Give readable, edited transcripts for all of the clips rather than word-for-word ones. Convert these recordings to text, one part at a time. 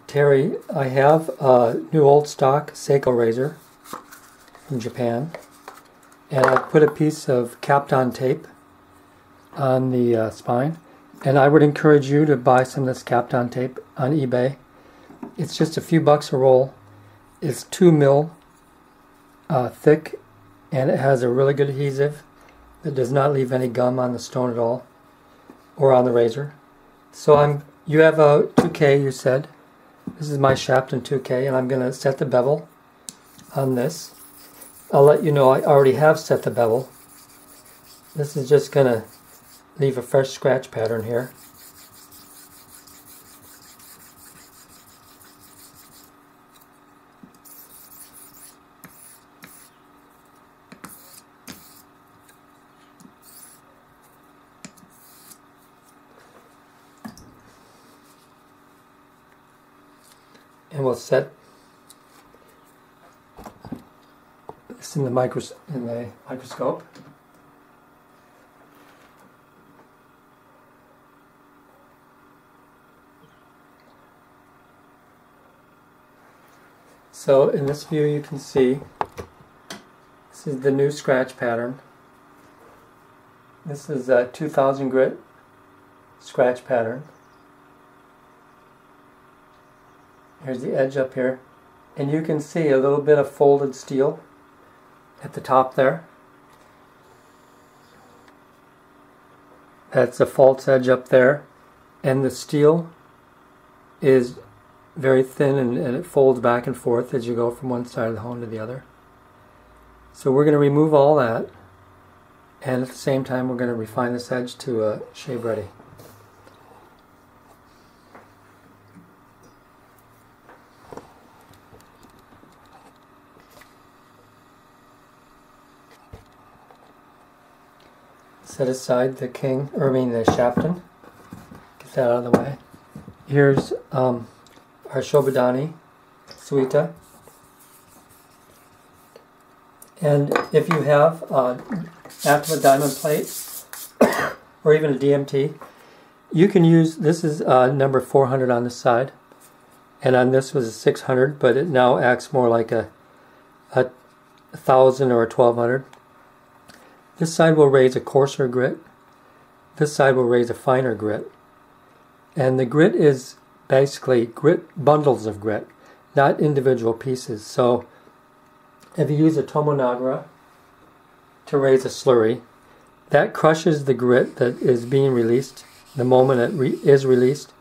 Terry, I have a new old stock Seiko razor from Japan, and I put a piece of Kapton tape on the spine, and I would encourage you to buy some of this Kapton tape on eBay. It's just a few bucks a roll. It's 2 mil thick, and it has a really good adhesive that does not leave any gum on the stone at all, or on the razor. So you have a 2K, you said. This is my Shobudani 2K, and I'm going to set the bevel on this. I'll let you know I already have set the bevel. This is just going to leave a fresh scratch pattern here. And we'll set this in the microscope. So in this view you can see this is the new scratch pattern. This is a 2000 grit scratch pattern. Here's the edge up here, and you can see a little bit of folded steel at the top there. That's a false edge up there, and the steel is very thin, and it folds back and forth as you go from one side of the hone to the other. So we're going to remove all that, and at the same time we're going to refine this edge to shave ready. Set aside the the Shobudani. Get that out of the way. Here's our Shobudani suita. And if you have active diamond plate or even a DMT, you can use, this is number 400 on this side, and on this was a 600, but it now acts more like a 1000 or a 1200. This side will raise a coarser grit. This side will raise a finer grit. And the grit is basically bundles of grit, not individual pieces. So if you use a tomonagra to raise a slurry, that crushes the grit that is being released the moment it is released.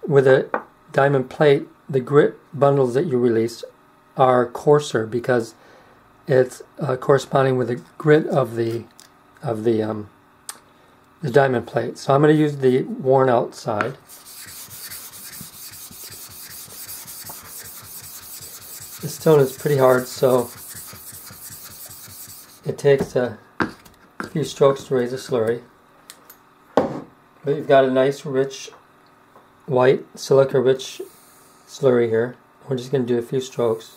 With a diamond plate, the grit bundles that you release are coarser because it's corresponding with the grit of the diamond plate. So I'm going to use the worn out side. This stone is pretty hard, so it takes a few strokes to raise a slurry. But you've got a nice rich white silica rich slurry here. We're just going to do a few strokes.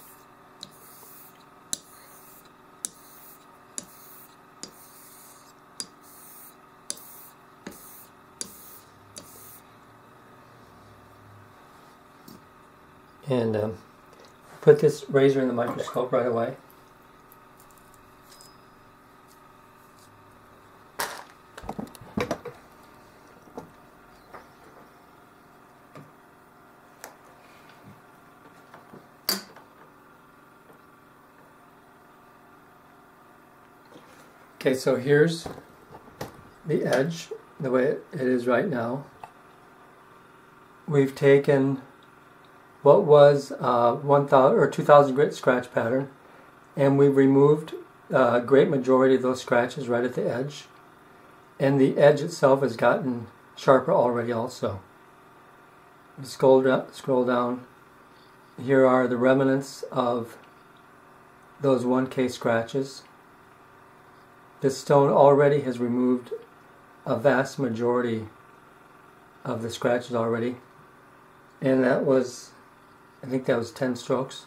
And put this razor in the microscope right away. Okay, so here's the edge, the way it is right now. We've taken what was 1000 or 2000 grit scratch pattern, and we've removed a great majority of those scratches right at the edge, and the edge itself has gotten sharper already also. Scroll down. Here are the remnants of those 1K scratches. This stone already has removed a vast majority of the scratches already, and that was, I think that was 10 strokes.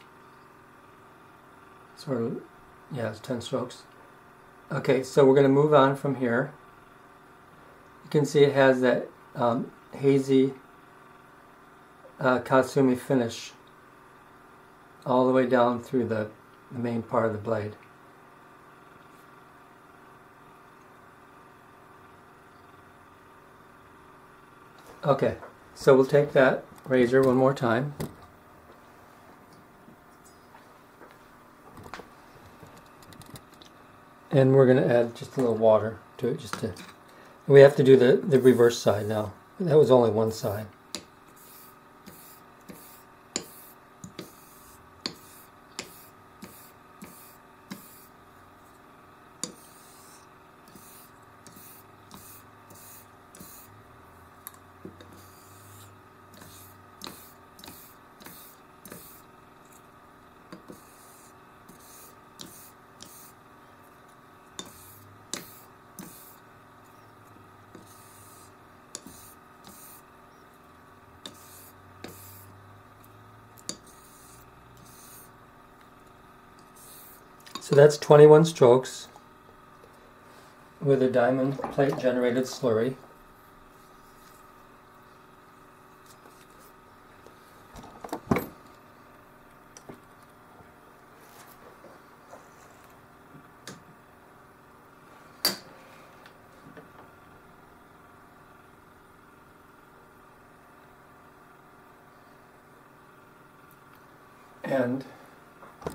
Sort of, yeah, it's 10 strokes. Okay, so we're going to move on from here. You can see it has that hazy Kasumi finish all the way down through the main part of the blade. Okay, so we'll take that razor one more time. And we're going to add just a little water to it, just to... We have to do the reverse side now. That was only one side. So that's 21 strokes with a diamond plate generated slurry. And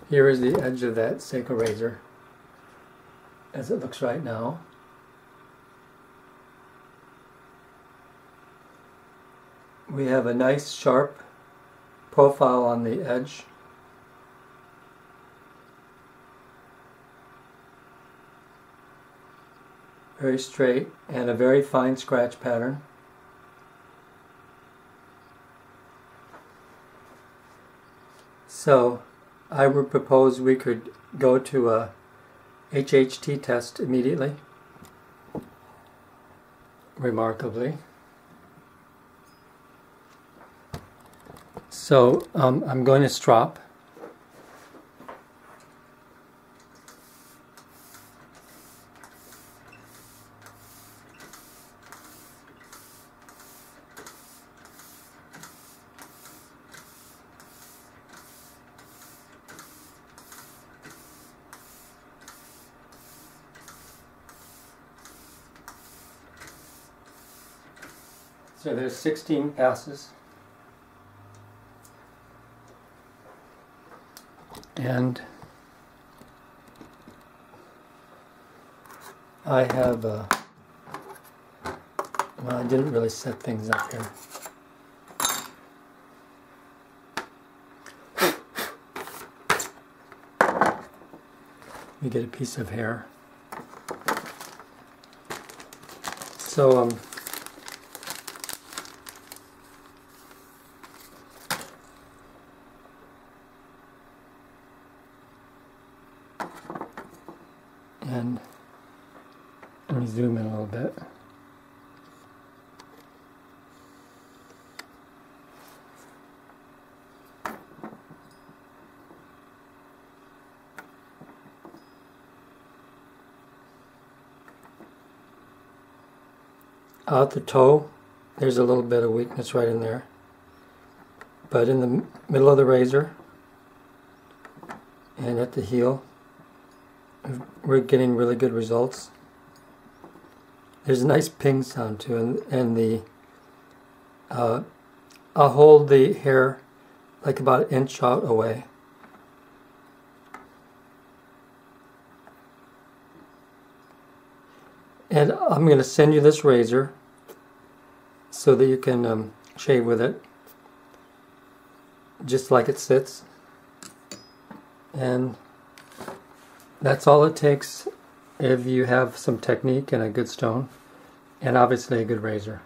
here is the edge of that Seiko razor as it looks right now. We have a nice sharp profile on the edge. Very straight and a very fine scratch pattern. So I would propose we could go to a HHT test immediately. Remarkably. So I'm going to strop. So there's 16 passes. And I have, well, I didn't really set things up here. Let me get a piece of hair. So, and let me zoom in a little bit. Out the toe, there's a little bit of weakness right in there. But in the middle of the razor and at the heel, we're getting really good results. There's a nice ping sound too, and the I'll hold the hair like about an inch out away. And I'm going to send you this razor so that you can shave with it just like it sits. And that's all it takes if you have some technique and a good stone, and obviously a good razor.